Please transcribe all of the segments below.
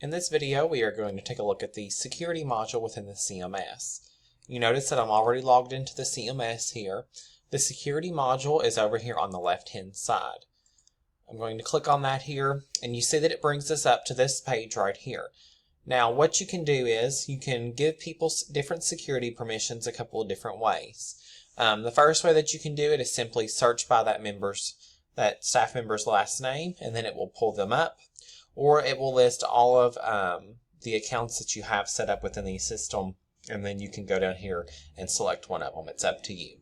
In this video, we are going to take a look at the security module within the CMS. You notice that I'm already logged into the CMS here. The security module is over here on the left-hand side. I'm going to click on that here, and you see that it brings us up to this page right here. Now, what you can do is you can give people different security permissions a couple of different ways. The first way that you can do it is simply search by that staff member's last name, and then it will pull them up. Or it will list all of the accounts that you have set up within the system, and then you can go down here and select one of them. It's up to you.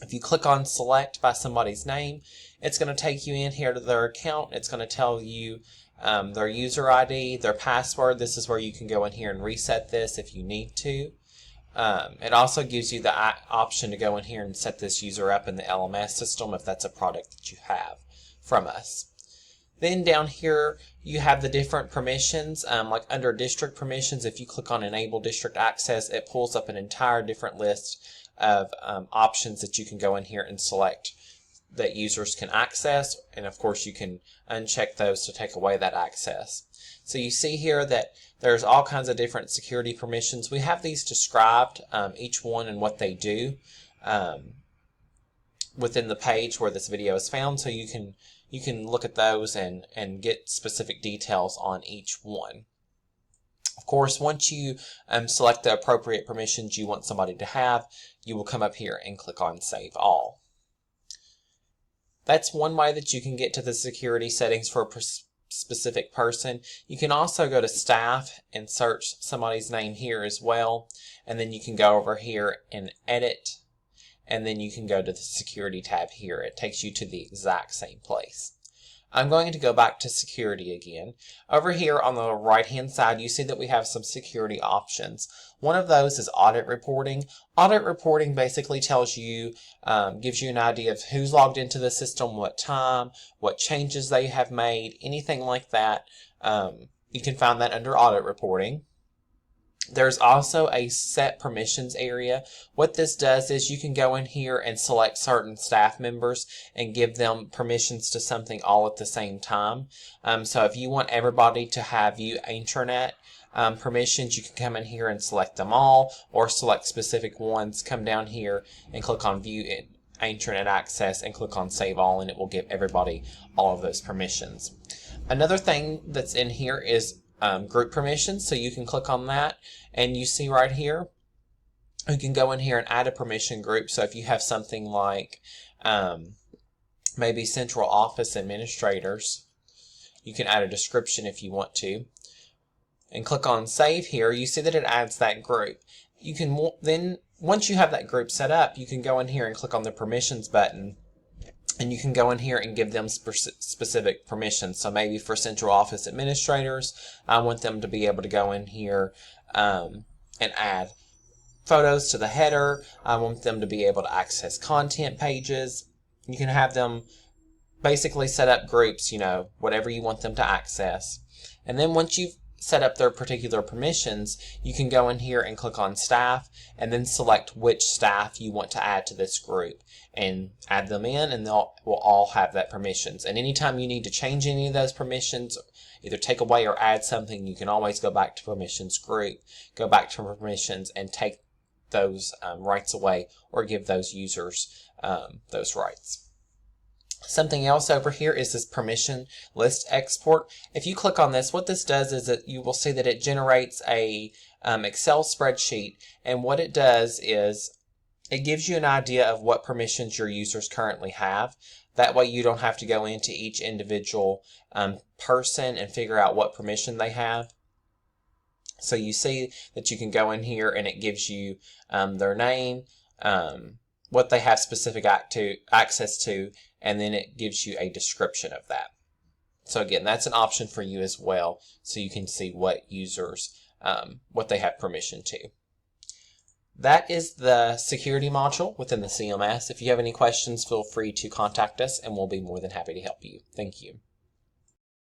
If you click on select by somebody's name, it's going to take you in here to their account. It's going to tell you their user ID, their password. This is where you can go in here and reset this if you need to. It also gives you the option to go in here and set this user up in the LMS system if that's a product that you have from us. Then down here you have the different permissions, like under district permissions. If you click on enable district access, it pulls up an entire different list of options that you can go in here and select that users can access, and of course you can uncheck those to take away that access. So you see here that there's all kinds of different security permissions. We have these described, each one and what they do, within the page where this video is found, so you can look at those and get specific details on each one. Of course, once you select the appropriate permissions you want somebody to have, you will come up here and click on Save All. That's one way that you can get to the security settings for a specific person. You can also go to Staff and search somebody's name here as well, and then you can go over here and edit, and then you can go to the security tab here. It takes you to the exact same place. I'm going to go back to security again. Over here on the right hand side, you see that we have some security options. One of those is audit reporting. Audit reporting basically tells you, gives you an idea of who's logged into the system, what time, what changes they have made, anything like that. You can find that under audit reporting. There's also a set permissions area. What this does is you can go in here and select certain staff members and give them permissions to something all at the same time. So if you want everybody to have view intranet permissions, you can come in here and select them all, or select specific ones. Come down here and click on view intranet access and click on save all, and it will give everybody all of those permissions. Another thing that's in here is group permissions, so you can click on that, and you see right here you can go in here and add a permission group. So if you have something like maybe central office administrators, you can add a description if you want to, and click on save here. You see that it adds that group. You can then, once you have that group set up, you can go in here and click on the permissions button, and you can go in here and give them specific permissions. So maybe for central office administrators, I want them to be able to go in here and add photos to the header. I want them to be able to access content pages. You can have them basically set up groups, whatever you want them to access. And then once you've set up their particular permissions, you can go in here and click on staff, and then select which staff you want to add to this group and add them in, and will all have that permissions. And anytime you need to change any of those permissions, either take away or add something, you can always go back to permissions group, go back to permissions, and take those rights away, or give those users those rights. Something else over here is this permission list export. If you click on this, what this does is that you will see that it generates a Excel spreadsheet, and what it does is it gives you an idea of what permissions your users currently have. That way you don't have to go into each individual person and figure out what permission they have. So you see that you can go in here and it gives you their name, what they have specific access to, and then it gives you a description of that. So again, that's an option for you as well, so you can see what users, what they have permission to. That is the security module within the CMS. If you have any questions, feel free to contact us, and we'll be more than happy to help you. Thank you.